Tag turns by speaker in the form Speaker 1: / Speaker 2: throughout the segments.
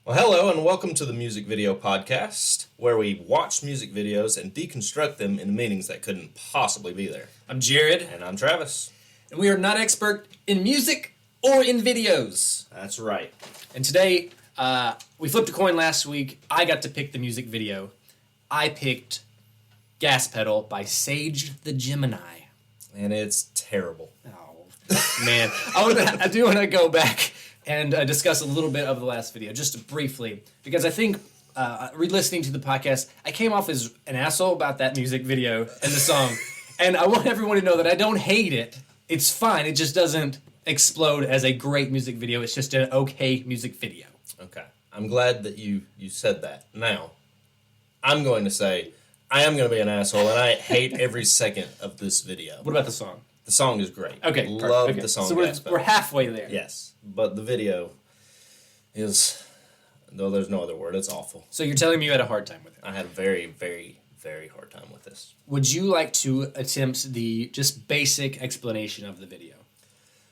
Speaker 1: Well, hello and welcome to the Music Video Podcast, where we watch music videos and deconstruct them into meanings that couldn't possibly be there.
Speaker 2: I'm Jared.
Speaker 1: And I'm Travis.
Speaker 2: And we are not expert in music or in videos.
Speaker 1: That's right.
Speaker 2: And today, we flipped a coin last week. I got to pick the music video. I picked Gas Pedal by Sage the Gemini.
Speaker 1: And it's terrible.
Speaker 2: Oh, man. I do want to go back and discuss a little bit of the last video, just briefly, because I think, re-listening to the podcast, I came off as an asshole about that music video and the song, and I want everyone to know that I don't hate it. It's fine. It just doesn't explode as a great music video. It's just an okay music video.
Speaker 1: Okay. I'm glad that you said that. Now, I'm going to say I am going to be an asshole, and I hate every second of this video.
Speaker 2: What about the song?
Speaker 1: The song is great.
Speaker 2: Okay,
Speaker 1: love
Speaker 2: okay.
Speaker 1: the song.
Speaker 2: So we're halfway there.
Speaker 1: Yes, but the video is, though there's no other word, it's awful.
Speaker 2: So you're telling me you had a hard time with it?
Speaker 1: I had a very, very, very hard time with this.
Speaker 2: Would you like to attempt the just basic explanation of the video?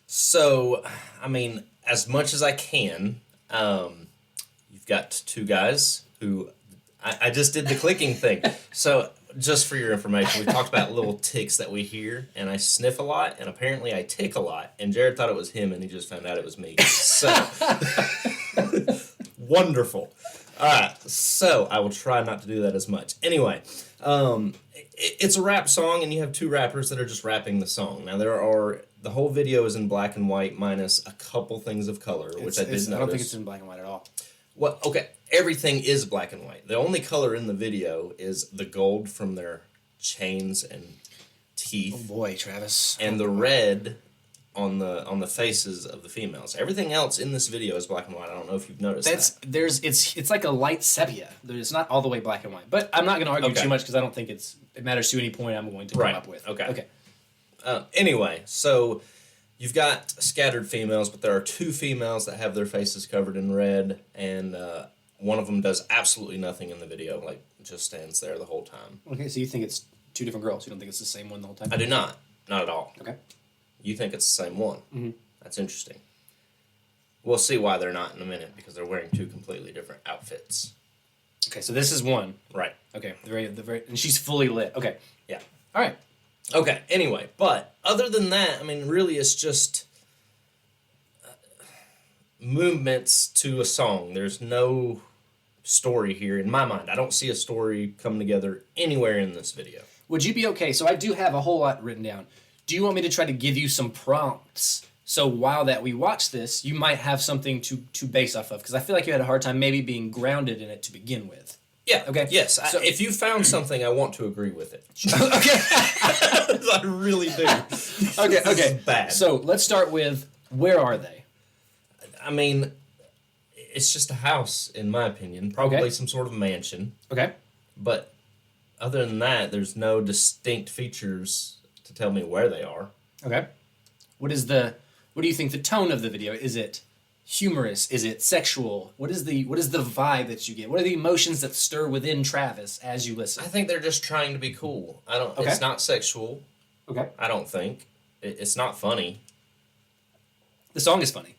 Speaker 1: So, I mean, as much as I can, you've got two guys who, I just did the clicking thing. So, just for your information, we talked about little ticks that we hear, and I sniff a lot, and apparently I tick a lot, and Jared thought it was him, and he just found out it was me. So, wonderful. All right, so I will try not to do that as much. Anyway, it's a rap song, and you have two rappers that are just rapping the song. Now, the whole video is in black and white, minus a couple things of color, which I did notice.
Speaker 2: I don't think it's in black and white at all.
Speaker 1: Well, okay, everything is black and white. The only color in the video is the gold from their chains and teeth.
Speaker 2: Oh boy, Travis.
Speaker 1: And the red on the faces of the females. Everything else in this video is black and white. I don't know if you've noticed that.
Speaker 2: It's like a light sepia. It's not all the way black and white. But I'm not going to argue too much because I don't think it matters to any point I'm going to come up with.
Speaker 1: Okay. Anyway, so you've got scattered females, but there are two females that have their faces covered in red, and one of them does absolutely nothing in the video, like just stands there the whole time.
Speaker 2: Okay, so you think it's two different girls. You don't think it's the same one the whole time?
Speaker 1: I do not. Not at all.
Speaker 2: Okay.
Speaker 1: You think it's the same one.
Speaker 2: Mm-hmm.
Speaker 1: That's interesting. We'll see why they're not in a minute, because they're wearing two completely different outfits.
Speaker 2: Okay, so this is one.
Speaker 1: Right.
Speaker 2: Okay, and she's fully lit. Okay.
Speaker 1: Yeah.
Speaker 2: All right.
Speaker 1: Okay, anyway, but other than that, I mean, really it's just movements to a song. There's no story here in my mind. I don't see a story come together anywhere in this video.
Speaker 2: Would you be okay? So I do have a whole lot written down. Do you want me to try to give you some prompts? So while that we watch this, you might have something to base off of. Because I feel like you had a hard time maybe being grounded in it to begin with.
Speaker 1: Yeah.
Speaker 2: Okay.
Speaker 1: Yes.
Speaker 2: So,
Speaker 1: if you found something, I want to agree with it.
Speaker 2: Okay.
Speaker 1: I really do.
Speaker 2: Okay.
Speaker 1: This is bad.
Speaker 2: So let's start with, where are they?
Speaker 1: I mean, it's just a house, in my opinion. Probably some sort of mansion.
Speaker 2: Okay.
Speaker 1: But other than that, there's no distinct features to tell me where they are.
Speaker 2: Okay. What do you think the tone of the video? Is it humorous? Is it sexual? What is the vibe that you get? What are the emotions that stir within Travis as you listen?
Speaker 1: I think they're just trying to be cool. It's not sexual.
Speaker 2: Okay.
Speaker 1: I don't think. It's not funny.
Speaker 2: The song is funny.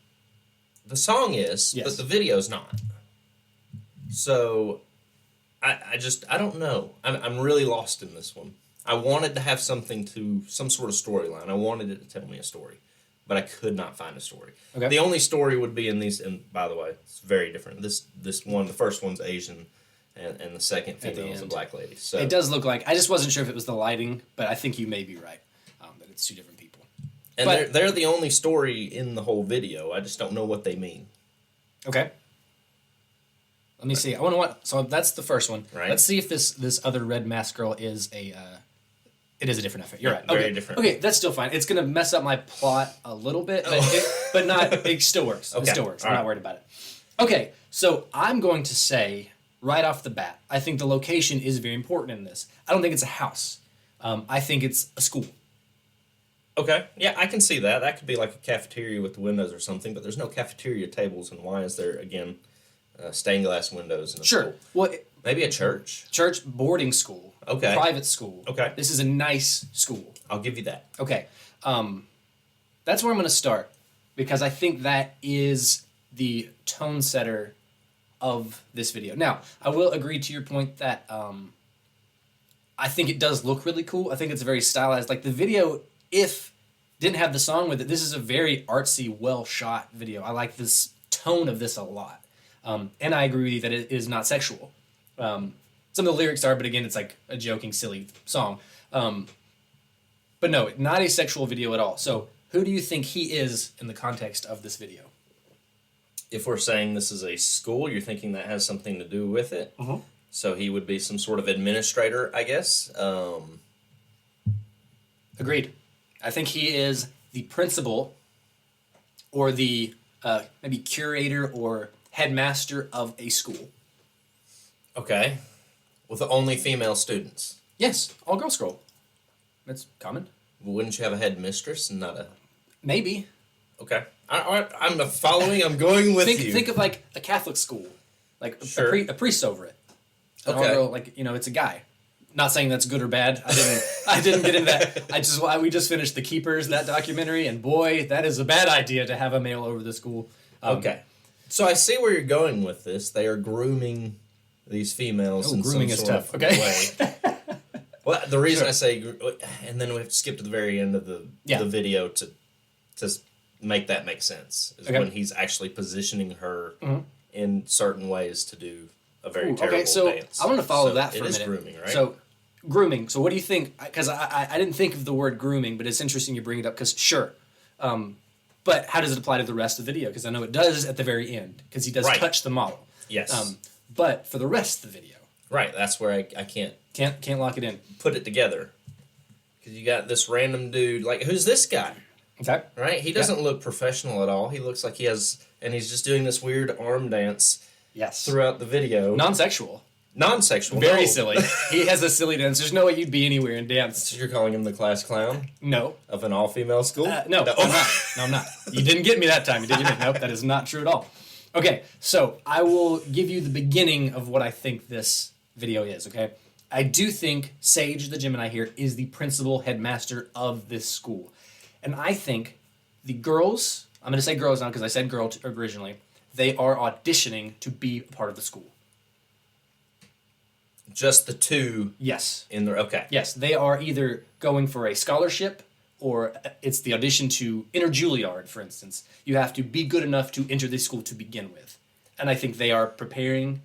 Speaker 1: The song is,
Speaker 2: yes,
Speaker 1: but the video's not. So, I don't know. I'm really lost in this one. I wanted to have some sort of storyline. I wanted it to tell me a story, but I could not find a story.
Speaker 2: Okay.
Speaker 1: The only story would be in these, and by the way, it's very different. This one, the first one's Asian, and the second female is a black lady. So
Speaker 2: it does look like, I just wasn't sure if it was the lighting, but I think you may be right, that it's two different people.
Speaker 1: And they're the only story in the whole video. I just don't know what they mean.
Speaker 2: Okay. Let me see. So that's the first one.
Speaker 1: Right.
Speaker 2: Let's see if this other red mask girl is it is a different outfit. You're right.
Speaker 1: Very different.
Speaker 2: Okay, that's still fine. It's gonna mess up my plot a little bit, but not. It still works.
Speaker 1: Okay.
Speaker 2: It still works.
Speaker 1: All
Speaker 2: I'm
Speaker 1: right.
Speaker 2: not worried about it. Okay, so I'm going to say right off the bat, I think the location is very important in this. I don't think it's a house. I think it's a school.
Speaker 1: Okay, yeah, I can see that. That could be like a cafeteria with the windows or something, but there's no cafeteria tables, and why is there, again, stained glass windows in a school?
Speaker 2: Well,
Speaker 1: maybe a church?
Speaker 2: Church, boarding school.
Speaker 1: Okay.
Speaker 2: Private school.
Speaker 1: Okay.
Speaker 2: This is a nice school.
Speaker 1: I'll give you that.
Speaker 2: Okay. That's where I'm going to start, because I think that is the tone setter of this video. Now, I will agree to your point that I think it does look really cool. I think it's very stylized. Like the video, if didn't have the song with it, this is a very artsy, well shot video. I like this tone of this a lot. And I agree with you that it is not sexual. Some of the lyrics are, but again, it's like a joking, silly song. But no, not a sexual video at all. So who do you think he is in the context of this video?
Speaker 1: If we're saying this is a school, you're thinking that has something to do with it.
Speaker 2: Mm-hmm.
Speaker 1: So he would be some sort of administrator, I guess.
Speaker 2: Agreed. I think he is the principal or the maybe curator or headmaster of a school.
Speaker 1: Okay. With only female students.
Speaker 2: Yes, all girl school. That's common.
Speaker 1: Wouldn't you have a headmistress and not a...
Speaker 2: Maybe.
Speaker 1: Okay. I'm following. I'm going with you.
Speaker 2: Think of like a Catholic school, like
Speaker 1: Sure.
Speaker 2: a priest over it. An
Speaker 1: Okay.
Speaker 2: all-girl, like it's a guy. Not saying that's good or bad. I didn't get into that. We just finished The Keepers, that documentary, and boy, that is a bad idea to have a male over the school.
Speaker 1: Okay. So I see where you're going with this. They are grooming these females in
Speaker 2: grooming
Speaker 1: some
Speaker 2: is
Speaker 1: sort
Speaker 2: tough.
Speaker 1: of
Speaker 2: Okay.
Speaker 1: way. Well, the reason
Speaker 2: Sure.
Speaker 1: I say, and then we have to skip to the very end of the video to make that make sense. Is
Speaker 2: Okay.
Speaker 1: when he's actually positioning her in certain ways to do a very terrible
Speaker 2: Okay, so
Speaker 1: dance.
Speaker 2: I want to follow
Speaker 1: So
Speaker 2: that for a minute.
Speaker 1: It is grooming, right?
Speaker 2: So, grooming. So, what do you think? Because I didn't think of the word grooming, but it's interesting you bring it up. Because sure, but how does it apply to the rest of the video? Because I know it does at the very end. Because he does
Speaker 1: Right.
Speaker 2: touch the model.
Speaker 1: Yes.
Speaker 2: But for the rest of the video,
Speaker 1: right. That's where I can't
Speaker 2: can't lock it in.
Speaker 1: put it together. Because you got this random dude. Like, who's this guy?
Speaker 2: Okay.
Speaker 1: Right? He doesn't look professional at all. He looks like he has... And he's just doing this weird arm dance
Speaker 2: Yes.
Speaker 1: throughout the video.
Speaker 2: Non-sexual.
Speaker 1: Non-sexual.
Speaker 2: Very
Speaker 1: no.
Speaker 2: silly. He has a silly dance. There's no way you'd be anywhere and dance.
Speaker 1: So you're calling him the class clown
Speaker 2: No.
Speaker 1: of an all-female school?
Speaker 2: No, I'm not. No, I'm not. You didn't get me that time. You didn't get me. Nope, that is not true at all. Okay, so I will give you the beginning of what I think this video is, okay? I do think Sage the Gemini here is the principal headmaster of this school. And I think the girls, I'm going to say girls now because I said girl originally, they are auditioning to be a part of the school.
Speaker 1: Just the two
Speaker 2: Yes.
Speaker 1: in there. Okay.
Speaker 2: Yes, they are either going for a scholarship or it's the audition to enter Juilliard, for instance. You have to be good enough to enter this school to begin with. And I think they are preparing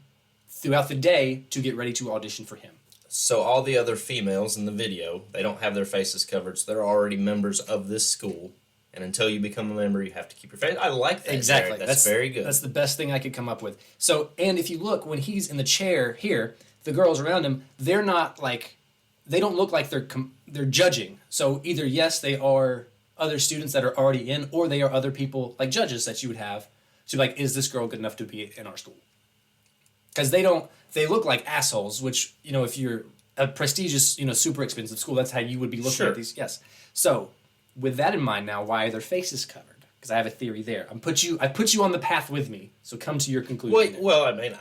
Speaker 2: throughout the day to get ready to audition for him.
Speaker 1: So all the other females in the video, they don't have their faces covered, so they're already members of this school. And until you become a member, you have to keep your face. I like that.
Speaker 2: Exactly.
Speaker 1: Jared. That's very good.
Speaker 2: That's the best thing I could come up with. So, and if you look, when he's in the chair here, the girls around him, they're not like, they don't look like they're judging. So either yes, they are other students that are already in, or they are other people like judges that you would have to like, is this girl good enough to be in our school? Because they look like assholes. Which if you're a prestigious, super expensive school, that's how you would be looking
Speaker 1: Sure.
Speaker 2: at these. Yes. So with that in mind, now why are their faces covered? Because I have a theory there. I put you on the path with me. So come to your conclusion.
Speaker 1: Well, I mean,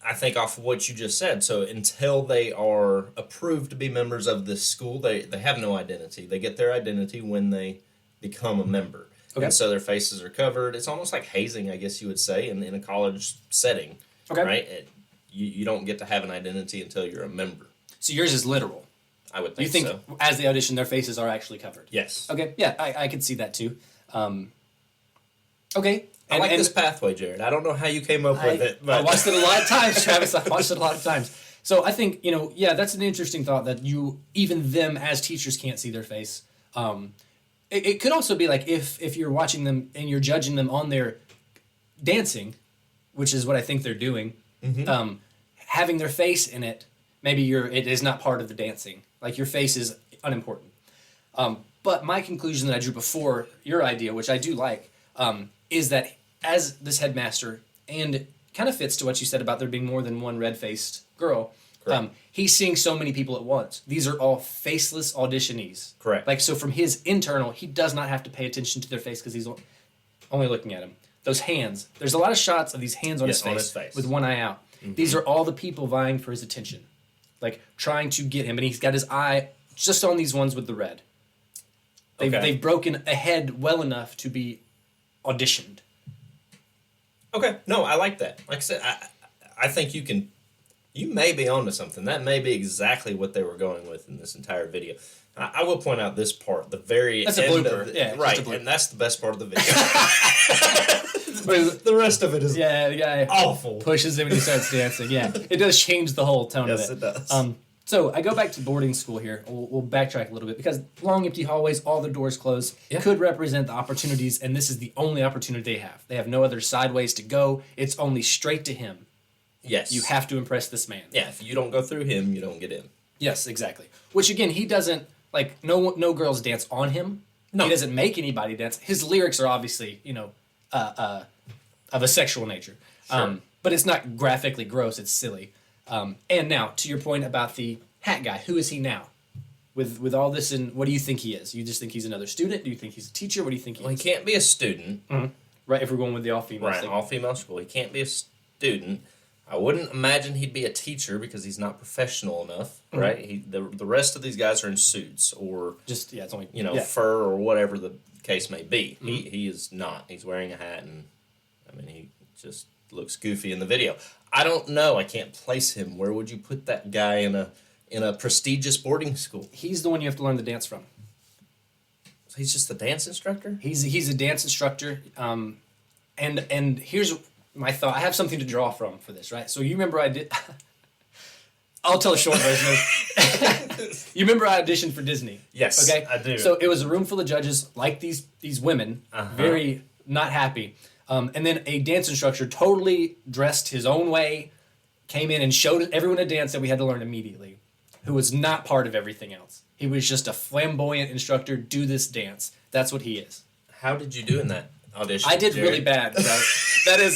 Speaker 1: I think off of what you just said. So until they are approved to be members of this school, they have no identity. They get their identity when they become a member.
Speaker 2: Okay.
Speaker 1: And so their faces are covered. It's almost like hazing, I guess you would say, in a college setting.
Speaker 2: Okay.
Speaker 1: Right? You don't get to have an identity until you're a member.
Speaker 2: So yours is literal.
Speaker 1: I would
Speaker 2: You
Speaker 1: think
Speaker 2: think
Speaker 1: so.
Speaker 2: as they audition, their faces are actually covered?
Speaker 1: Yes.
Speaker 2: Okay. Yeah, I could see that too. Okay.
Speaker 1: I like this pathway, Jared. I don't know how you came up with it, but
Speaker 2: I watched it a lot of times, Travis. I watched it a lot of times. So I think, that's an interesting thought that even them as teachers can't see their face. It could also be like if you're watching them and you're judging them on their dancing, which is what I think they're doing, having their face in it, maybe it is not part of the dancing. Like your face is unimportant. But my conclusion that I drew before your idea, which I do like, is that as this headmaster, and it kind of fits to what you said about there being more than one red-faced girl, he's seeing so many people at once. These are all faceless auditionees.
Speaker 1: Correct.
Speaker 2: Like, so from his internal, he does not have to pay attention to their face because he's only looking at him. Those hands, there's a lot of shots of these hands on, his face with one eye out. Mm-hmm. These are all the people vying for his attention, like trying to get him, and he's got his eye just on these ones with the red. They've broken ahead well enough to be auditioned.
Speaker 1: Okay, no, I like that. Like I said, I think you may be onto something. That may be exactly what they were going with in this entire video. I will point out this part, the very
Speaker 2: that's
Speaker 1: end
Speaker 2: a blooper.
Speaker 1: of
Speaker 2: Yeah,
Speaker 1: right, and that's the best part of the video. The rest of it is
Speaker 2: the guy
Speaker 1: awful.
Speaker 2: Pushes him and he starts dancing. Yeah, it does change the whole tone
Speaker 1: Yes,
Speaker 2: of it.
Speaker 1: it does.
Speaker 2: So I go back to boarding school here. We'll backtrack a little bit because long empty hallways, all the doors closed, could represent the opportunities, and this is the only opportunity they have. They have no other sideways to go. It's only straight to him.
Speaker 1: Yes.
Speaker 2: You have to impress this man.
Speaker 1: Yeah, if you don't go through him, you don't get in.
Speaker 2: Yes, exactly. Which again, he doesn't like. No girls dance on him.
Speaker 1: No.
Speaker 2: He doesn't make anybody dance. His lyrics are obviously, of a sexual nature.
Speaker 1: Sure.
Speaker 2: But it's not graphically gross. It's silly. And now to your point about the hat guy, who is he now? With all this, and what do you think he is? You just think he's another student? Do you think he's a teacher? What do you think he
Speaker 1: Well,
Speaker 2: is?
Speaker 1: he can't be a student.
Speaker 2: Mm-hmm. Right, if we're going with the all-female
Speaker 1: Right,
Speaker 2: thing.
Speaker 1: all-female school. He can't be a student. I wouldn't imagine he'd be a teacher because he's not professional enough, right? The rest of these guys are in suits or
Speaker 2: Just, it's only...
Speaker 1: fur or whatever the case may be. He is not. He's wearing a hat, and he just looks goofy in the video. I don't know. I can't place him. Where would you put that guy in a prestigious boarding school?
Speaker 2: He's the one you have to learn the dance from.
Speaker 1: So he's just a dance instructor?
Speaker 2: He's a dance instructor, and here's my thought. I have something to draw from for this, right? So you remember I did... I'll tell a short version. You remember I auditioned for Disney?
Speaker 1: Yes,
Speaker 2: okay?
Speaker 1: I do.
Speaker 2: So it was a room full of judges, like these women, very not happy. And then a dance instructor, totally dressed his own way, came in and showed everyone a dance that we had to learn immediately, who was not part of everything else. He was just a flamboyant instructor, do this dance. That's what he is.
Speaker 1: How did you do in that audition?
Speaker 2: I did
Speaker 1: Jerry?
Speaker 2: really bad. That is,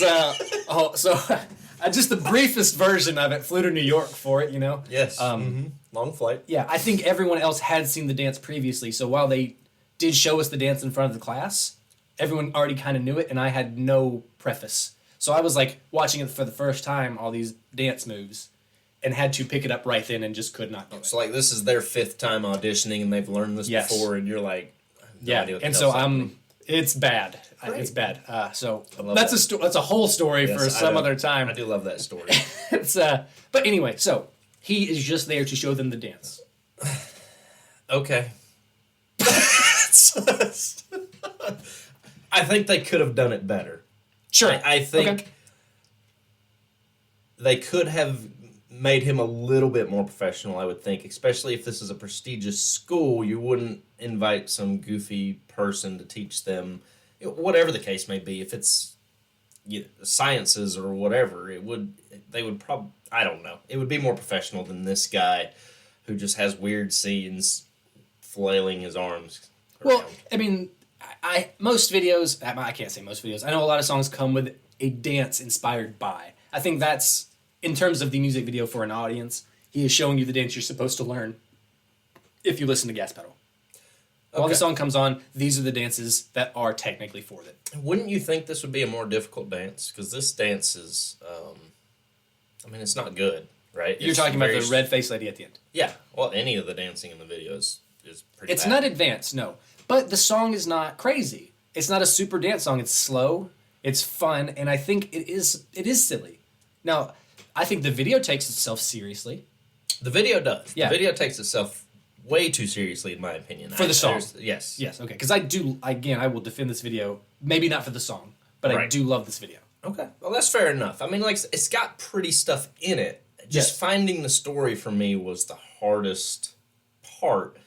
Speaker 2: just the briefest version of it. Flew to New York for it,
Speaker 1: Yes. Long flight.
Speaker 2: Yeah, I think everyone else had seen the dance previously, so while they did show us the dance in front of the class, everyone already kind of knew it, and I had no preface. So I was like watching it for the first time, all these dance moves, and had to pick it up right then and just could not do it.
Speaker 1: So like this is their 5th time auditioning, and they've learned this
Speaker 2: Yes.
Speaker 1: before, and you're like, no idea what the
Speaker 2: and
Speaker 1: hell's
Speaker 2: so
Speaker 1: happening.
Speaker 2: it's bad.
Speaker 1: Great.
Speaker 2: It's bad. So
Speaker 1: love
Speaker 2: that's
Speaker 1: that.
Speaker 2: that's a whole story
Speaker 1: Yes,
Speaker 2: for
Speaker 1: I
Speaker 2: some
Speaker 1: do.
Speaker 2: other time.
Speaker 1: I do love that story.
Speaker 2: It's but anyway, so he is just there to show them the dance.
Speaker 1: Okay. I think they could have done it better.
Speaker 2: Sure.
Speaker 1: I think
Speaker 2: Okay.
Speaker 1: they could have made him a little bit more professional, I would think, especially if this is a prestigious school. You wouldn't invite some goofy person to teach them, whatever the case may be. If it's sciences or whatever, they would probably, I don't know. It would be more professional than this guy who just has weird scenes flailing his arms around.
Speaker 2: Well, most videos, I can't say most videos. I know a lot of songs come with a dance inspired by. I think that's, in terms of the music video for an audience, he is showing you the dance you're supposed to learn if you listen to Gas Pedal. While
Speaker 1: Okay.
Speaker 2: the song comes on, these are the dances that are technically for it.
Speaker 1: Wouldn't you think this would be a more difficult dance? Because this dance is, it's not good, right?
Speaker 2: You're
Speaker 1: It's
Speaker 2: talking about
Speaker 1: very
Speaker 2: the red face lady at the end.
Speaker 1: Yeah, well, any of the dancing in the video is pretty
Speaker 2: It's
Speaker 1: bad.
Speaker 2: not advanced, no. But the song is not crazy. It's not a super dance song. It's slow, it's fun, and I think it is silly. Now, I think the video takes itself seriously.
Speaker 1: The video does.
Speaker 2: Yeah.
Speaker 1: The video takes itself way too seriously, in my opinion.
Speaker 2: For the song.
Speaker 1: Yes.
Speaker 2: Yes, okay. Because I will defend this video, maybe not for the song, but I
Speaker 1: Right.
Speaker 2: do love this video.
Speaker 1: Okay. Well, that's fair enough. It's got pretty stuff in it. Just
Speaker 2: Yes.
Speaker 1: finding the story for me was the hardest part.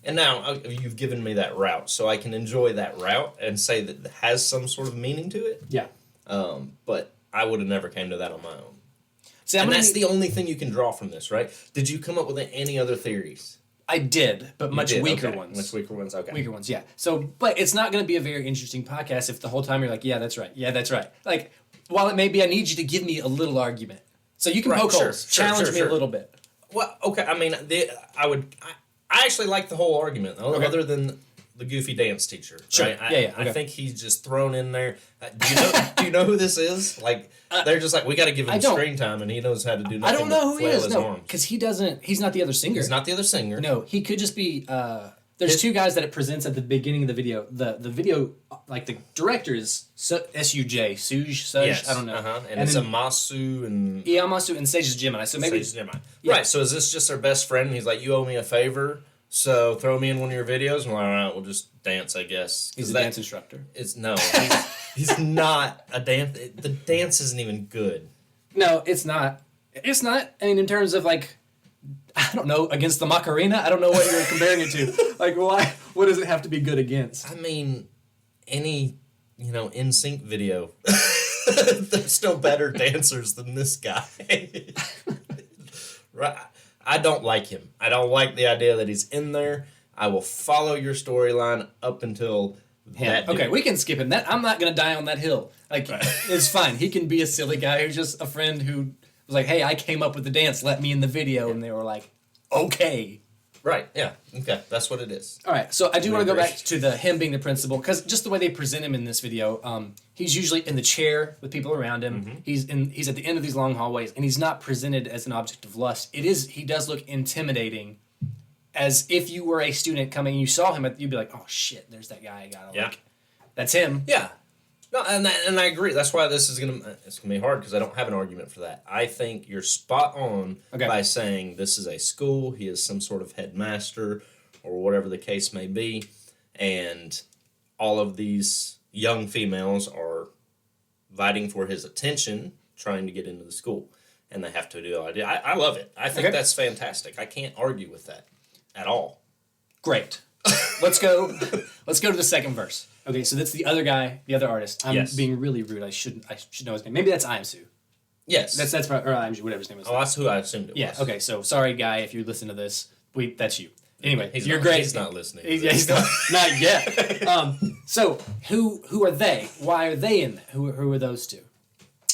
Speaker 1: And now you've given me that route, so I can enjoy that route and say that it has some sort of meaning to it.
Speaker 2: Yeah.
Speaker 1: But I would have never came to that on my own.
Speaker 2: See,
Speaker 1: And that's the only thing you can draw from this, right? Did you come up with any other theories?
Speaker 2: I did, but much
Speaker 1: You did,
Speaker 2: weaker
Speaker 1: okay.
Speaker 2: ones.
Speaker 1: Much weaker ones, okay.
Speaker 2: Weaker ones, yeah. So, but it's not going to be a very interesting podcast if the whole time you're like, yeah, that's right. Yeah, that's right. Like, while it may be, I need you to give me a little argument. So you can
Speaker 1: Right,
Speaker 2: poke
Speaker 1: sure,
Speaker 2: holes.
Speaker 1: sure,
Speaker 2: Challenge
Speaker 1: sure,
Speaker 2: me
Speaker 1: sure.
Speaker 2: a little bit.
Speaker 1: Well, okay. I actually like the whole argument,
Speaker 2: Okay.
Speaker 1: other than the goofy dance teacher.
Speaker 2: Sure.
Speaker 1: Right?
Speaker 2: Yeah,
Speaker 1: I
Speaker 2: okay.
Speaker 1: think he's just thrown in there. Do you know who this is? Like, they're just like, we got to give
Speaker 2: I
Speaker 1: him
Speaker 2: don't.
Speaker 1: screen time, and he knows how to do nothing.
Speaker 2: I don't know
Speaker 1: but
Speaker 2: who he
Speaker 1: flail
Speaker 2: is.
Speaker 1: his
Speaker 2: No,
Speaker 1: arms.
Speaker 2: because he's not the other singer.
Speaker 1: He's not the other singer.
Speaker 2: No, he could just be There's two guys that it presents at the beginning of the video. The video, like the director is Suj,
Speaker 1: Yes.
Speaker 2: I don't know.
Speaker 1: And it's Amasu and
Speaker 2: Amasu and Sage the Gemini. So maybe
Speaker 1: Sage the Gemini. Yeah. Right. So is this just their best friend? And he's like, you owe me a favor, so throw me in one of your videos. And we're like, all right, we'll just dance, I guess.
Speaker 2: He's a dance instructor.
Speaker 1: He's not a dance. The dance isn't even good.
Speaker 2: No, it's not. It's not. I mean, in terms of like, I don't know, against the Macarena. I don't know what you're comparing it to. Like, why? What does it have to be good against?
Speaker 1: I mean, any NSYNC video. There's still better dancers than this guy. Right? I don't like him. I don't like the idea that he's in there. I will follow your storyline up until that.
Speaker 2: Okay, we can skip him. I'm not gonna die on that hill. Like, it's fine. He can be a silly guy who's just a friend who was like, "Hey, I came up with the dance. Let me in the video," and they were like, "Okay."
Speaker 1: Right. Yeah. Okay. That's what it is.
Speaker 2: All right. So I do want to go back to him being the principal, because just the way they present him in this video, he's usually in the chair with people around him. Mm-hmm. He's at the end of these long hallways, and he's not presented as an object of lust. He does look intimidating, as if you were a student coming and you saw him, you'd be like, "Oh shit, there's that guy I gotta like." That's him.
Speaker 1: Yeah. No, and I agree. That's why it's gonna be hard, because I don't have an argument for that. I think you're spot on by saying this is a school. He is some sort of headmaster or whatever the case may be, and all of these young females are vying for his attention, trying to get into the school, and they have to do all I do. I love it. I think that's fantastic. I can't argue with that at all.
Speaker 2: Great. Let's go to the second verse. Okay, so that's the other guy, the other artist. I'm being really rude. I should know his name. Maybe that's Imsu.
Speaker 1: Yes.
Speaker 2: That's probably, or Imsu, whatever his name is.
Speaker 1: Oh, that's who I assumed it was.
Speaker 2: Yeah, okay, so sorry, guy, if you listen to this. That's you. Anyway, you're great.
Speaker 1: He's not listening.
Speaker 2: He's not yet. So, who are they? Why are they in that? Who are those two?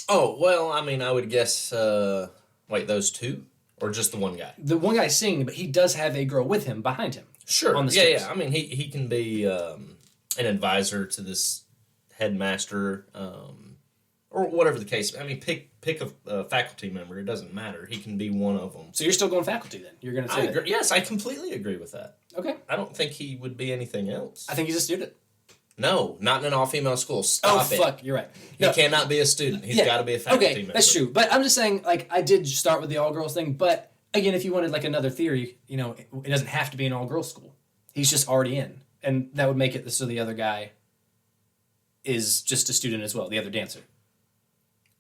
Speaker 1: Oh, well, I mean, I would guess, those two? Or just the one guy?
Speaker 2: The one guy's singing, but he does have a girl with him, behind him.
Speaker 1: Sure.
Speaker 2: On the stairs.
Speaker 1: Yeah. I mean, he can be an advisor to this headmaster, or whatever the case. I mean, pick a faculty member. It doesn't matter. He can be one of them.
Speaker 2: So you're still going faculty then? You're going to say that?
Speaker 1: Yes, I completely agree with that.
Speaker 2: Okay.
Speaker 1: I don't think he would be anything else.
Speaker 2: I think he's a student.
Speaker 1: No, not in an all-female school. Stop it.
Speaker 2: Oh, fuck, you're right.
Speaker 1: He cannot be a student. He's got to be a faculty member.
Speaker 2: That's true. But I'm just saying, like, I did start with the all-girls thing, but again, if you wanted like another theory, it doesn't have to be an all-girls school. He's just already in. And that would make it so the other guy is just a student as well, the other dancer.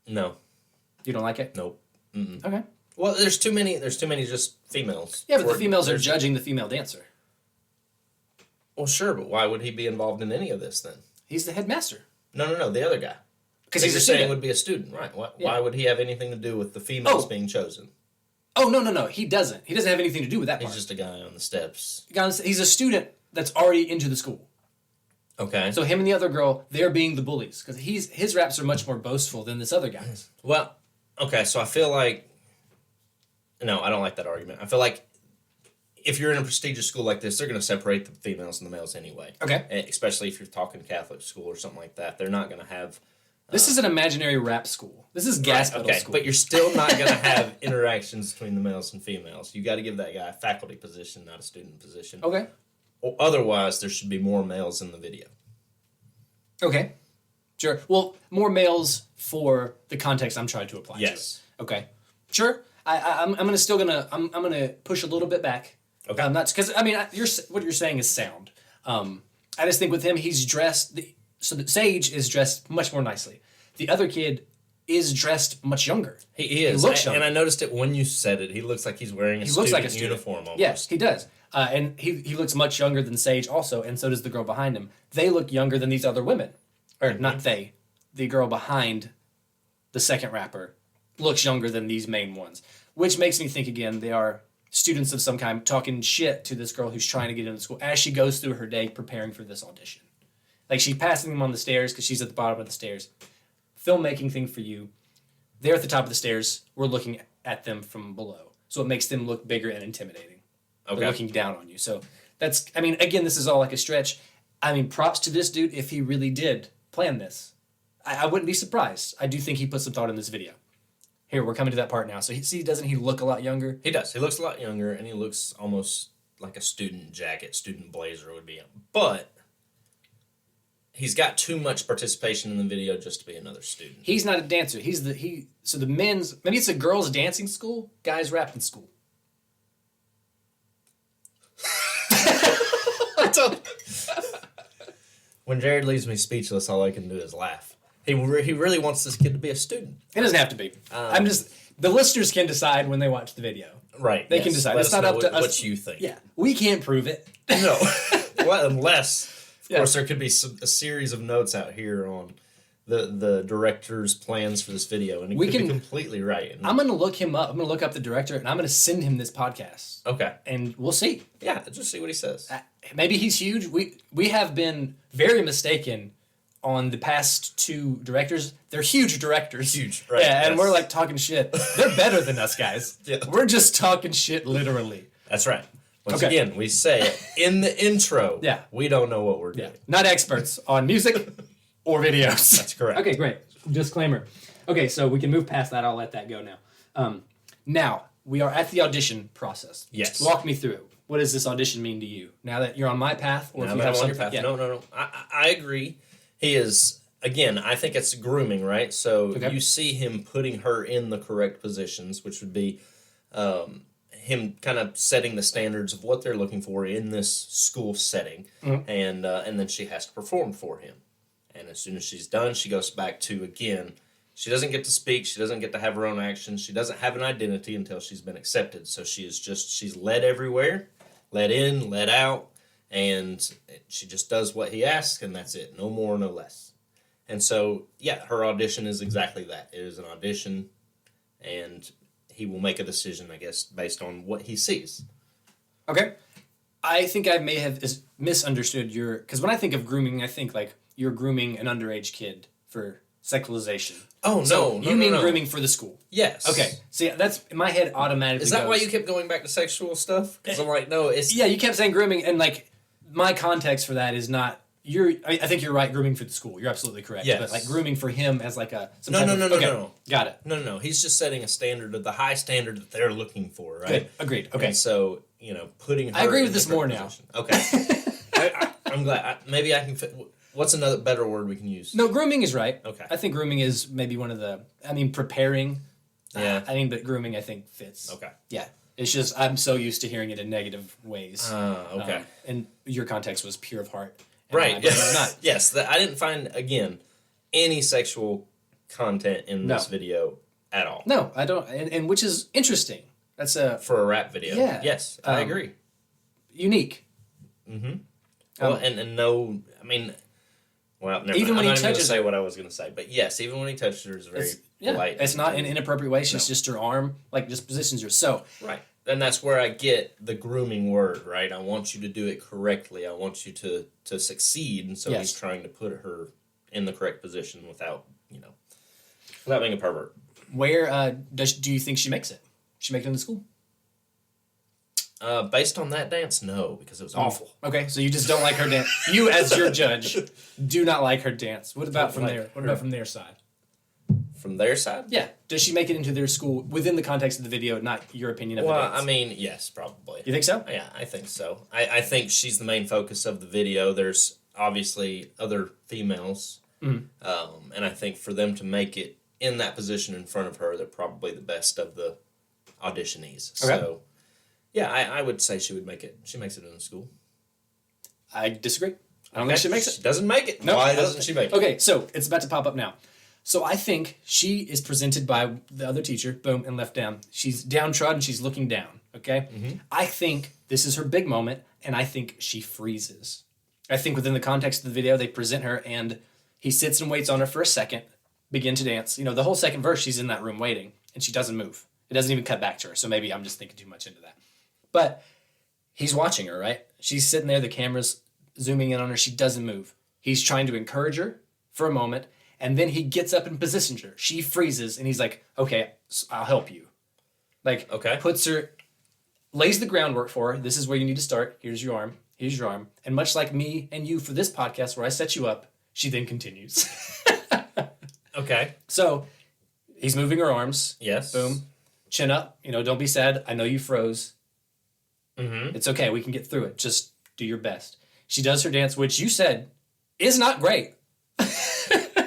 Speaker 1: No.
Speaker 2: You don't like it?
Speaker 1: Nope.
Speaker 2: Mm-mm. Okay.
Speaker 1: Well, there's too many just females.
Speaker 2: Yeah, but the females are judging the female dancer.
Speaker 1: Well, sure, but why would he be involved in any of this then?
Speaker 2: He's the headmaster.
Speaker 1: No, the other guy.
Speaker 2: Because he's a
Speaker 1: saying
Speaker 2: student.
Speaker 1: would be a student, right? Why would he have anything to do with the females being chosen?
Speaker 2: Oh, no. He doesn't. He doesn't have anything to do with that part.
Speaker 1: He's just a guy on the steps.
Speaker 2: He's a student that's already into the school.
Speaker 1: Okay.
Speaker 2: So him and the other girl, they're being the bullies. Because his raps are much more boastful than this other guy's.
Speaker 1: Well, okay, so I feel like... No, I don't like that argument. I feel like if you're in a prestigious school like this, they're going to separate the females and the males anyway.
Speaker 2: Okay.
Speaker 1: Especially if you're talking Catholic school or something like that. They're not going to have...
Speaker 2: This is an imaginary rap school. This is gas pedal school.
Speaker 1: But you're still not going to have interactions between the males and females. You got to give that guy a faculty position, not a student position.
Speaker 2: Okay.
Speaker 1: Or otherwise, there should be more males in the video.
Speaker 2: Okay. Sure. Well, more males for the context I'm trying to apply.
Speaker 1: Yes.
Speaker 2: To. Okay. Sure. I'm gonna push a little bit back.
Speaker 1: Okay.
Speaker 2: Not because what you're saying is sound. I just think with him, he's dressed. So that Sage is dressed much more nicely. The other kid is dressed much younger.
Speaker 1: He is.
Speaker 2: He looks younger.
Speaker 1: And I noticed it when you said it. He looks like he's wearing a student uniform almost.
Speaker 2: Yes, he does. And he looks much younger than Sage also, and so does the girl behind him. They look younger than these other women. Or not they. The girl behind the second rapper looks younger than these main ones. Which makes me think, again, they are students of some kind talking shit to this girl who's trying to get into school as she goes through her day preparing for this audition. Like, she's passing them on the stairs because she's at the bottom of the stairs. Filmmaking thing for you. They're at the top of the stairs. We're looking at them from below. So it makes them look bigger and intimidating. Okay. They're looking down on you. So that's, again, this is all like a stretch. Props to this dude if he really did plan this. I wouldn't be surprised. I do think he put some thought in this video. Here, we're coming to that part now. So doesn't he look a lot younger?
Speaker 1: He does. He looks a lot younger, and he looks almost like a student jacket, student blazer would be. But he's got too much participation in the video just to be another student.
Speaker 2: He's not a dancer. So the men's, maybe it's a girls' dancing school, guys' rapping school.
Speaker 1: When Jared leaves me speechless, all I can do is laugh. He really wants this kid to be a student.
Speaker 2: It doesn't have to be. The listeners can decide when they watch the video.
Speaker 1: Right.
Speaker 2: They can decide.
Speaker 1: Let
Speaker 2: It's
Speaker 1: us
Speaker 2: not
Speaker 1: know
Speaker 2: up to us.
Speaker 1: what you think.
Speaker 2: Yeah. We can't prove it.
Speaker 1: No. Well, unless, of course, there could be a series of notes out here on the director's plans for this video, and he could be completely right.
Speaker 2: I'm going to look him up. I'm going to look up the director, and I'm going to send him this podcast.
Speaker 1: Okay.
Speaker 2: And we'll see.
Speaker 1: Yeah, just see what he says.
Speaker 2: Maybe he's huge. We have been very mistaken on the past two directors. They're huge directors.
Speaker 1: Huge, right.
Speaker 2: Yeah, and we're like talking shit. They're better than us, guys.
Speaker 1: Yeah.
Speaker 2: We're just talking shit literally.
Speaker 1: That's right. Once again, we say it in the intro.
Speaker 2: Yeah.
Speaker 1: We don't know what we're doing.
Speaker 2: Yeah. Not experts on music or videos.
Speaker 1: That's correct.
Speaker 2: Okay, great. Disclaimer. Okay, so we can move past that. I'll let that go now. Now, we are at the audition process.
Speaker 1: Yes.
Speaker 2: Walk me through it. What does this audition mean to you? Now that you're on my path, or
Speaker 1: Now
Speaker 2: if you
Speaker 1: that
Speaker 2: have
Speaker 1: I'm on your
Speaker 2: something?
Speaker 1: path.
Speaker 2: Yeah.
Speaker 1: No. I agree. He is, again, I think it's grooming, right? So you see him putting her in the correct positions, which would be him kind of setting the standards of what they're looking for in this school setting, and then she has to perform for him. And as soon as she's done, she goes back to, again, she doesn't get to speak, she doesn't get to have her own actions, she doesn't have an identity until she's been accepted. So she's led everywhere, led in, led out, and she just does what he asks, and that's it. No more, no less. And so, yeah, her audition is exactly that. It is an audition, and he will make a decision, I guess, based on what he sees.
Speaker 2: Okay. I think I may have misunderstood because when I think of grooming, I think like you're grooming an underage kid for sexualization.
Speaker 1: Oh,
Speaker 2: so
Speaker 1: no.
Speaker 2: You mean grooming for the school?
Speaker 1: Yes.
Speaker 2: Okay. See, that's in my head automatically.
Speaker 1: Is that why you kept going back to sexual stuff? Because I'm like, no, it's...
Speaker 2: Yeah, you kept saying grooming, and like my context for that is not... I think you're right, grooming for the school. You're absolutely correct.
Speaker 1: Yes.
Speaker 2: But like grooming for him as like a...
Speaker 1: No.
Speaker 2: Got it.
Speaker 1: No. He's just setting a standard of the high standard that they're looking for, right?
Speaker 2: Good. Agreed. Okay.
Speaker 1: And so, putting her
Speaker 2: I agree
Speaker 1: in
Speaker 2: with this
Speaker 1: the
Speaker 2: more
Speaker 1: correct
Speaker 2: now.
Speaker 1: position. Okay. I'm glad. Maybe I can fit... What's another better word we can use?
Speaker 2: No, grooming is right.
Speaker 1: Okay.
Speaker 2: I think grooming is maybe one of the... preparing.
Speaker 1: Yeah.
Speaker 2: But grooming I think fits.
Speaker 1: Okay.
Speaker 2: Yeah. It's just I'm so used to hearing it in negative ways.
Speaker 1: Okay.
Speaker 2: And your context was pure of heart.
Speaker 1: Right.
Speaker 2: Not.
Speaker 1: Yes. I didn't find, again, any sexual content in this video at all.
Speaker 2: No, I don't. And which is interesting. That's
Speaker 1: for a rap video.
Speaker 2: Yeah.
Speaker 1: Yes, I agree.
Speaker 2: Unique.
Speaker 1: Mm-hmm. Well, and no, well, never
Speaker 2: even
Speaker 1: mind.
Speaker 2: when
Speaker 1: I'm
Speaker 2: he
Speaker 1: not even going to
Speaker 2: touches
Speaker 1: say what I was going to say, but yes, even when he touches her, is very polite.
Speaker 2: It's not in an inappropriate way. She's just her arm, like just positions her. So
Speaker 1: right, and that's where I get the grooming word. Right, I want you to do it correctly. I want you to succeed, and so he's trying to put her in the correct position without being a pervert.
Speaker 2: Where do you think she makes it? She make it in the school?
Speaker 1: Based on that dance, no, because it was awful.
Speaker 2: Okay, so you just don't like her dance. You, as your judge, do not like her dance. What about from there? What about from their side?
Speaker 1: From their side?
Speaker 2: Yeah. Does she make it into their school within the context of the video, not your opinion of the dance?
Speaker 1: Well, yes, probably.
Speaker 2: You think so?
Speaker 1: Yeah, I think so. I think she's the main focus of the video. There's obviously other females, and I think for them to make it in that position in front of her, they're probably the best of the auditionees. Okay. So, yeah, I would say she would make it. She makes it in the school.
Speaker 2: I disagree. I don't think she makes it.
Speaker 1: She doesn't make it. No, why doesn't she make it?
Speaker 2: Okay, so it's about to pop up now. So I think she is presented by the other teacher, boom, and left down. She's downtrodden, she's looking down, okay? Mm-hmm. I think this is her big moment, and I think she freezes. I think within the context of the video, they present her, and he sits and waits on her for a second, begin to dance. The whole second verse, she's in that room waiting, and she doesn't move. It doesn't even cut back to her, so maybe I'm just thinking too much into that. But he's watching her, right? She's sitting there, the camera's zooming in on her, she doesn't move. He's trying to encourage her for a moment, and then he gets up and positions her. She freezes, and he's like, okay, I'll help you. Puts her, lays the groundwork for her. This is where you need to start. Here's your arm. Here's your arm. And much like me and you for this podcast where I set you up, she then continues.
Speaker 1: Okay.
Speaker 2: So he's moving her arms.
Speaker 1: Yes.
Speaker 2: Boom. Chin up. Don't be sad. I know you froze. It's okay. We can get through it. Just do your best. She does her dance, which you said is not great.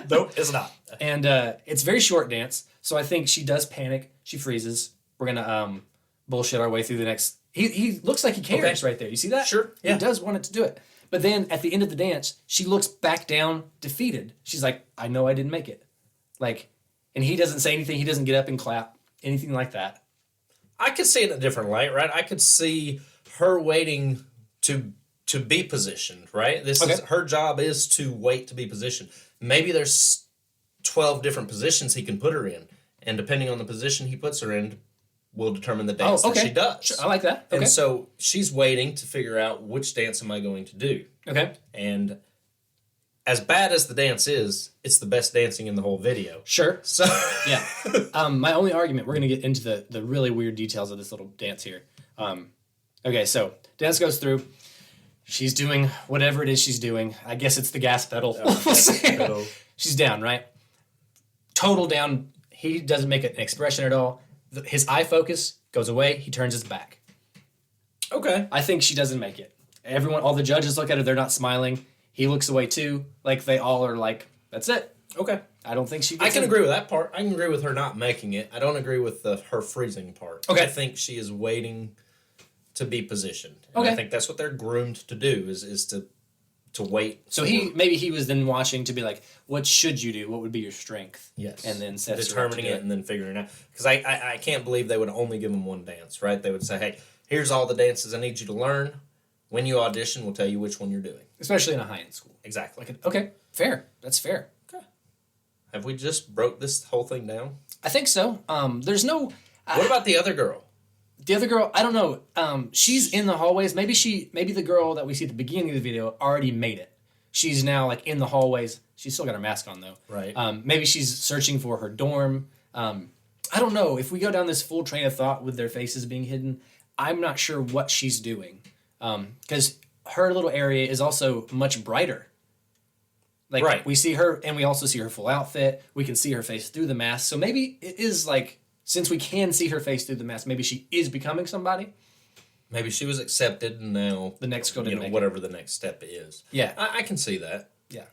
Speaker 1: Nope, it's not.
Speaker 2: And it's a very short dance, so I think she does panic. She freezes. We're gonna bullshit our way through the next. He looks like he cares right there. You see that?
Speaker 1: Sure. Yeah.
Speaker 2: He does want it to do it. But then at the end of the dance, she looks back down, defeated. She's like, "I know I didn't make it." Like, and he doesn't say anything. He doesn't get up and clap, anything like that.
Speaker 1: I could see it in a different light, right? I could see her waiting to be positioned, right? This is her job is to wait to be positioned. Maybe there's 12 different positions he can put her in, and depending on the position he puts her in, will determine the dance that she does.
Speaker 2: Sure, I like that. Okay.
Speaker 1: And so she's waiting to figure out which dance am I going to do.
Speaker 2: Okay.
Speaker 1: And as bad as the dance is, it's the best dancing in the whole video.
Speaker 2: Sure.
Speaker 1: So
Speaker 2: yeah. My only argument, we're going to get into the really weird details of this little dance here. Okay, so dance goes through. She's doing whatever it is she's doing. I guess it's the gas pedal. She's down, right? Total down. He doesn't make an expression at all. His eye focus goes away. He turns his back.
Speaker 1: Okay.
Speaker 2: I think she doesn't make it. All the judges look at her. They're not smiling. He looks away too. Like they all are like, that's it.
Speaker 1: Okay.
Speaker 2: I don't think she
Speaker 1: I can agree with that part. I can agree with her not making it. I don't agree with her freezing part.
Speaker 2: Okay.
Speaker 1: I think she is waiting to be positioned. And
Speaker 2: Okay.
Speaker 1: I think that's what they're groomed to do is to wait.
Speaker 2: So maybe he was then watching to be like, what should you do? What would be your strength?
Speaker 1: Yes.
Speaker 2: And then sets
Speaker 1: determining it and then figuring it out. Because I can't believe they would only give him one dance, right? They would say, hey, here's all the dances I need you to learn. When you audition, we'll tell you which one you're doing.
Speaker 2: Especially in a high-end school.
Speaker 1: Exactly.
Speaker 2: Okay, fair. That's fair.
Speaker 1: Okay. Have we just broke this whole thing down?
Speaker 2: I think so. There's no...
Speaker 1: What about the other girl?
Speaker 2: The other girl, I don't know. She's in the hallways. Maybe the girl that we see at the beginning of the video already made it. She's now like in the hallways. She's still got her mask on though.
Speaker 1: Right.
Speaker 2: Maybe she's searching for her dorm. I don't know. If we go down this full train of thought with their faces being hidden, I'm not sure what she's doing. Because her little area is also much brighter. Like
Speaker 1: right.
Speaker 2: We see her, and we also see her full outfit. We can see her face through the mask. So maybe it is like, since we can see her face through the mask, maybe she is becoming somebody.
Speaker 1: Maybe she was accepted, and now
Speaker 2: the next girl didn't make
Speaker 1: whatever the next step is.
Speaker 2: Yeah,
Speaker 1: I can see that.
Speaker 2: Yeah,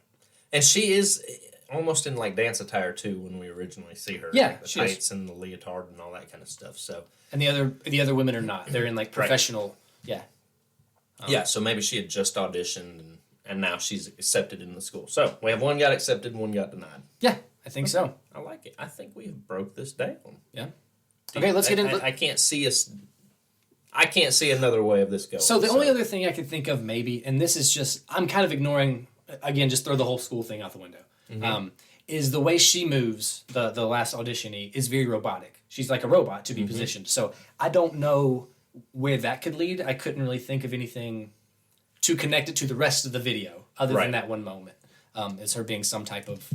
Speaker 1: and she is almost in like dance attire too when we originally see her.
Speaker 2: Yeah,
Speaker 1: like the tights and the leotard and all that kind of stuff. So
Speaker 2: and the other women are not. They're in like professional. Right. Yeah.
Speaker 1: Yeah. So maybe she had just auditioned and now she's accepted in the school. So we have one got accepted and one got denied.
Speaker 2: Yeah, I think so.
Speaker 1: I like it. I think we have broke this down.
Speaker 2: Yeah. Okay, let's get into.
Speaker 1: I can't see I can't see another way of this going.
Speaker 2: So the only other thing I can think of maybe, and this is just, I'm kind of ignoring, again, just throw the whole school thing out the window, is the way she moves, the last auditionee, is very robotic. She's like a robot to be positioned. So I don't know where that could lead. I couldn't really think of anything to connect it to the rest of the video, other than that one moment. Is her being some type of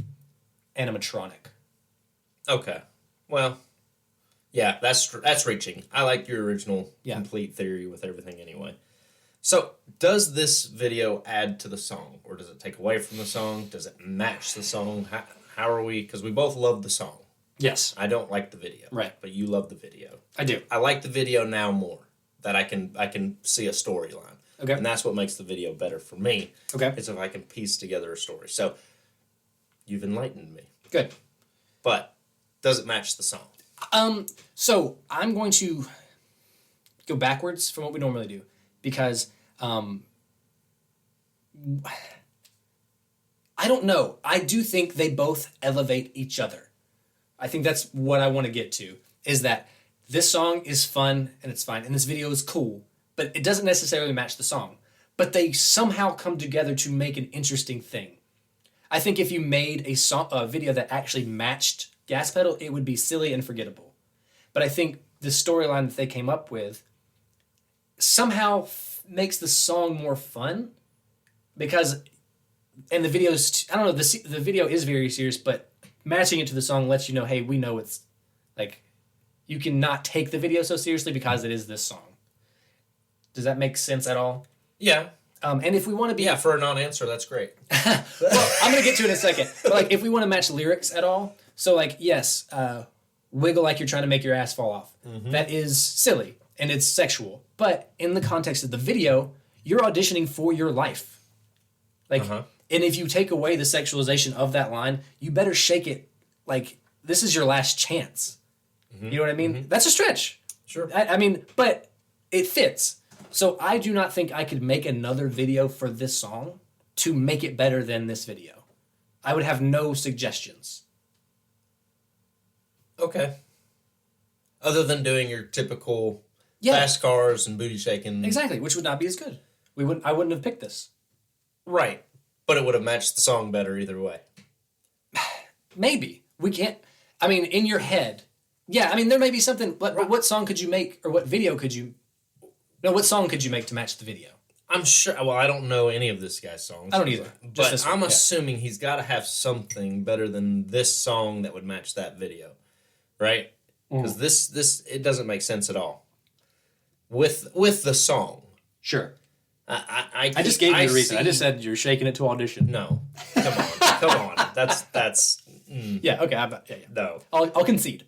Speaker 2: animatronic.
Speaker 1: Okay. Well, yeah, that's reaching. I like your original complete theory with everything anyway. So, does this video add to the song, or does it take away from the song? Does it match the song? How are we? Because we both love the song.
Speaker 2: Yes.
Speaker 1: I don't like the video.
Speaker 2: Right.
Speaker 1: But you love the video.
Speaker 2: I do.
Speaker 1: I like the video now more. That I can see a storyline.
Speaker 2: Okay.
Speaker 1: And that's what makes the video better for me.
Speaker 2: Okay.
Speaker 1: Is if I can piece together a story. So, you've enlightened me.
Speaker 2: Good.
Speaker 1: But, does it match the song?
Speaker 2: So I'm going to go backwards from what we normally do because I don't know. I do think they both elevate each other. I think that's what I want to get to, is that this song is fun and it's fine and this video is cool, but it doesn't necessarily match the song. But they somehow come together to make an interesting thing. I think if you made a video that actually matched Gas Pedal, it would be silly and forgettable. But I think the storyline that they came up with somehow makes the song more fun because, and the video's, I don't know, the video is very serious, but matching it to the song lets you know, hey, we know it's like, you cannot take the video so seriously because it is this song. Does that make sense at all?
Speaker 1: Yeah.
Speaker 2: And if we want to be...
Speaker 1: Yeah, for a non-answer, that's great.
Speaker 2: Well, I'm going to get to it in a second. But like, if we want to match lyrics at all, so like, yes, wiggle like you're trying to make your ass fall off. That is silly. and it's sexual. But in the context of the video, you're auditioning for your life. Like, and if you take away the sexualization of that line, you better shake it like this is your last chance. You know what I mean? That's a stretch.
Speaker 1: Sure.
Speaker 2: I mean, but it fits. So I do not think I could make another video for this song to make it better than this video. I would have no suggestions.
Speaker 1: Okay. Other than doing your typical fast cars and booty shaking.
Speaker 2: Exactly, which would not be as good. I wouldn't have picked this.
Speaker 1: Right. But it would have matched the song better either way.
Speaker 2: Maybe. We can't. I mean, in your head. Yeah, I mean, there may be something. But what song could you make, or what video could you. No, what song could you make to match the video?
Speaker 1: I'm sure. Well, I don't know any of this guy's songs.
Speaker 2: I don't either.
Speaker 1: But I'm assuming he's got to have something better than this song that would match that video. Right? Because this it doesn't make sense at all. With the song.
Speaker 2: Sure.
Speaker 1: I
Speaker 2: just gave you the reason. I just said you're shaking it to audition.
Speaker 1: No. Come on. That's
Speaker 2: Yeah, okay.
Speaker 1: no.
Speaker 2: I'll concede.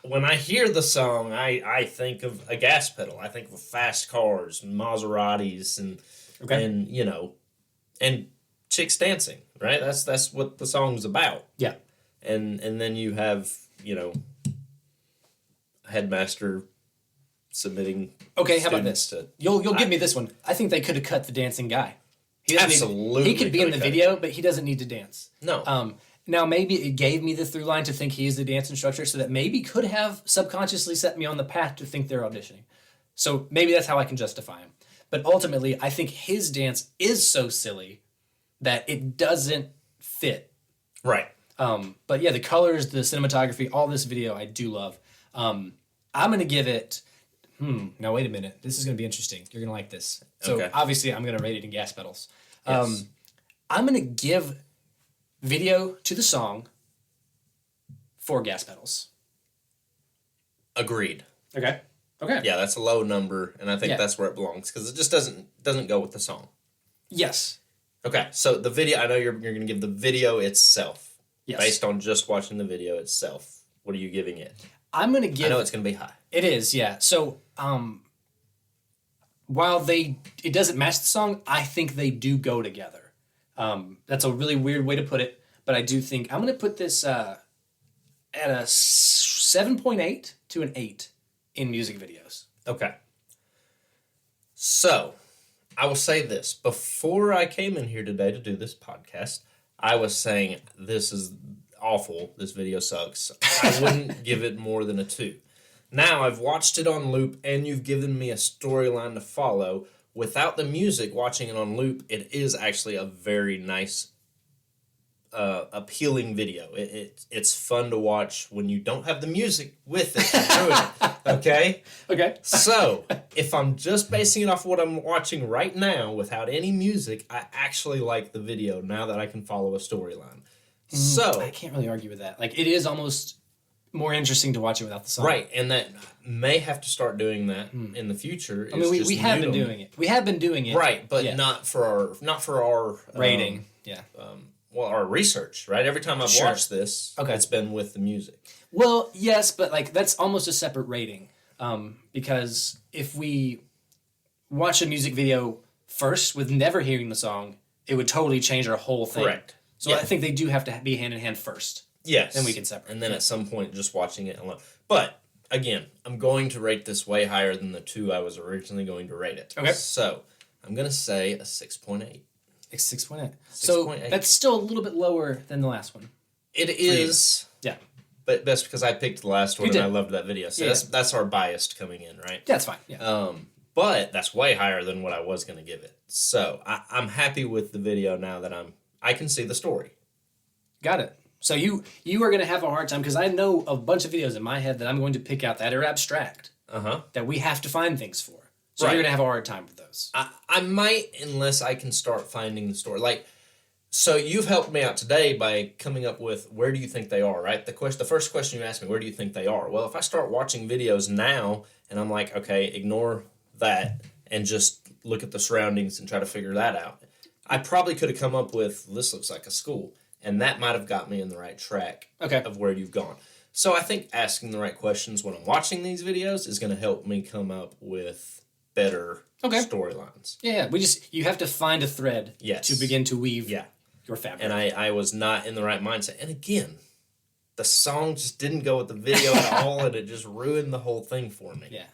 Speaker 1: When I hear the song, I think of a gas pedal. I think of fast cars, and Maseratis, and and chicks dancing. Right? That's what the song's about.
Speaker 2: Yeah.
Speaker 1: And then you have headmaster submitting.
Speaker 2: Okay, how about this? You'll give me this one. I think they could have cut the dancing guy. He could be in the video, but he doesn't need to dance.
Speaker 1: No.
Speaker 2: Now, maybe it gave me the through line to think he is the dance instructor, so that maybe could have subconsciously set me on the path to think they're auditioning. So maybe that's how I can justify him. But ultimately, I think his dance is so silly that it doesn't fit.
Speaker 1: Right.
Speaker 2: But yeah, the colors, the cinematography, all this video, I do love. I'm going to give it... Now, wait a minute. This is going to be interesting. You're going to like this. So obviously, I'm going to rate it in gas pedals.
Speaker 1: Yes.
Speaker 2: I'm going to give video to the song 4 gas pedals.
Speaker 1: Agreed.
Speaker 2: Okay.
Speaker 1: Yeah, that's a low number, and I think that's where it belongs because it just doesn't go with the song.
Speaker 2: Yes.
Speaker 1: Okay, so the video. I know you're going to give the video itself.
Speaker 2: Yes.
Speaker 1: Based on just watching the video itself. What are you giving it?
Speaker 2: I'm going to give...
Speaker 1: I know it's going to be high.
Speaker 2: It is, yeah. So, while it doesn't match the song, I think they do go together. That's a really weird way to put it, but I do think... I'm going to put this at a 7.8 to an 8 in music videos.
Speaker 1: Okay. So, I will say this. Before I came in here today to do this podcast, I was saying this is awful. This video sucks. I wouldn't give it more than a 2. Now, I've watched it on loop, and you've given me a storyline to follow. Without the music, watching it on loop, it is actually a very nice, appealing video. It's fun to watch when you don't have the music with it. Okay?
Speaker 2: Okay.
Speaker 1: So, if I'm just basing it off what I'm watching right now without any music, I actually like the video now that I can follow a storyline. So
Speaker 2: I can't really argue with that. Like, it is almost more interesting to watch it without the song.
Speaker 1: Right, and that may have to start doing that in the future.
Speaker 2: I mean, we have been doing it. We have been doing it.
Speaker 1: Right, but not for our
Speaker 2: rating.
Speaker 1: Our research. Right, every time I've watched this, it's been with the music.
Speaker 2: Well, yes, but like that's almost a separate rating because if we watch a music video first with never hearing the song, it would totally change our whole thing.
Speaker 1: Correct.
Speaker 2: So I think they do have to be hand in hand first.
Speaker 1: Yes.
Speaker 2: Then we can separate.
Speaker 1: And then at some point, just watching it alone. But, again, I'm going to rate this way higher than the 2 I was originally going to rate it.
Speaker 2: Okay.
Speaker 1: So, I'm going to say a 6.8.
Speaker 2: It's 6.8. So, that's still a little bit lower than the last one.
Speaker 1: It is.
Speaker 2: Yeah.
Speaker 1: But that's because I picked the last one and I loved that video. So, that's our bias coming in, right?
Speaker 2: Yeah, that's fine. Yeah.
Speaker 1: But that's way higher than what I was going to give it. So, I'm happy with the video now that I can see the story.
Speaker 2: Got it. So you are going to have a hard time because I know a bunch of videos in my head that I'm going to pick out that are abstract. That we have to find things for. So you're going to have a hard time with those.
Speaker 1: I might, unless I can start finding the story. Like, so you've helped me out today by coming up with where do you think they are, right? The first question you asked me, where do you think they are? Well, if I start watching videos now and I'm like, okay, ignore that and just look at the surroundings and try to figure that out, I probably could have come up with, this looks like a school. And that might have got me in the right track of where you've gone. So I think asking the right questions when I'm watching these videos is going to help me come up with better storylines.
Speaker 2: Yeah, you have to find a thread to begin to weave your fabric.
Speaker 1: And I was not in the right mindset. And again, the song just didn't go with the video at all, and it just ruined the whole thing for me.
Speaker 2: Yeah.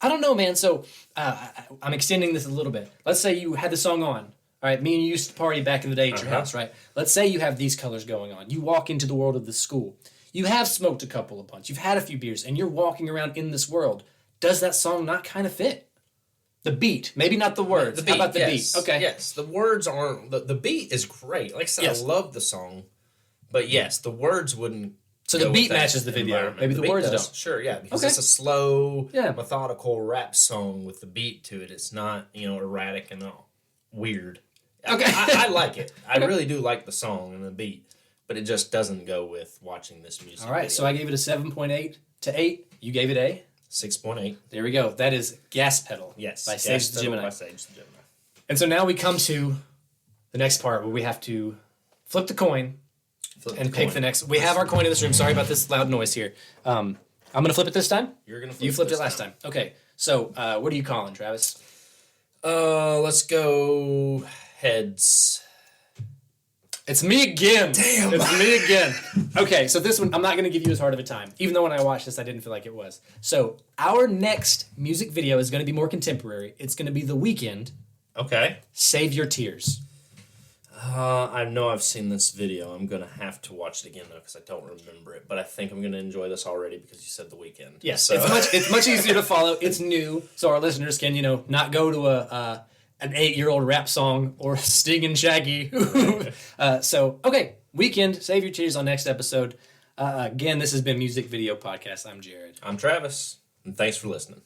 Speaker 2: I don't know, man. So I'm extending this a little bit. Let's say you had the song on. All right, me and you used to party back in the day at your house, right? Let's say you have these colors going on. You walk into the world of the school. You have smoked a couple of blunts. You've had a few beers, and you're walking around in this world. Does that song not kind of fit? The beat, maybe not the words.
Speaker 1: The beat,
Speaker 2: how about the beat?
Speaker 1: Okay. Yes, the words aren't... The beat is great. Like I said, I love the song. But yes, the words wouldn't...
Speaker 2: So the beat matches the video. Maybe the words don't.
Speaker 1: Sure, yeah, because it's a slow, methodical rap song with the beat to it. It's not, erratic and all weird. Okay. I like it. I really do like the song and the beat, but it just doesn't go with watching this music.
Speaker 2: All right, so I gave it a 7.8 to 8. You gave it a
Speaker 1: 6.8.
Speaker 2: There we go. That is Gas Pedal.
Speaker 1: Yes.
Speaker 2: By Sage the Gemini.
Speaker 1: By Sage the Gemini.
Speaker 2: And so now we come to the next part where we have to flip the coin and pick the next. We have our coin in this room. Sorry about this loud noise here. I'm going to flip it this time.
Speaker 1: You're going to flip it.
Speaker 2: You flipped it last time. Okay. So what are you calling, Travis?
Speaker 1: Let's go heads.
Speaker 2: It's me again.
Speaker 1: Damn.
Speaker 2: It's me again. Okay, so this one, I'm not going to give you as hard of a time. Even though when I watched this, I didn't feel like it was. So our next music video is going to be more contemporary. It's going to be The Weeknd.
Speaker 1: Okay.
Speaker 2: Save Your Tears.
Speaker 1: I know I've seen this video. I'm going to have to watch it again, though, because I don't remember it. But I think I'm going to enjoy this already because you said The Weeknd.
Speaker 2: Yes, so. It's much easier to follow. It's new, so our listeners can, not go to an 8-year-old rap song or Sting and Shaggy. So, okay, Weeknd, Save Your Tears on next episode. Again, this has been Music Video Podcast. I'm Jared.
Speaker 1: I'm Travis, and thanks for listening.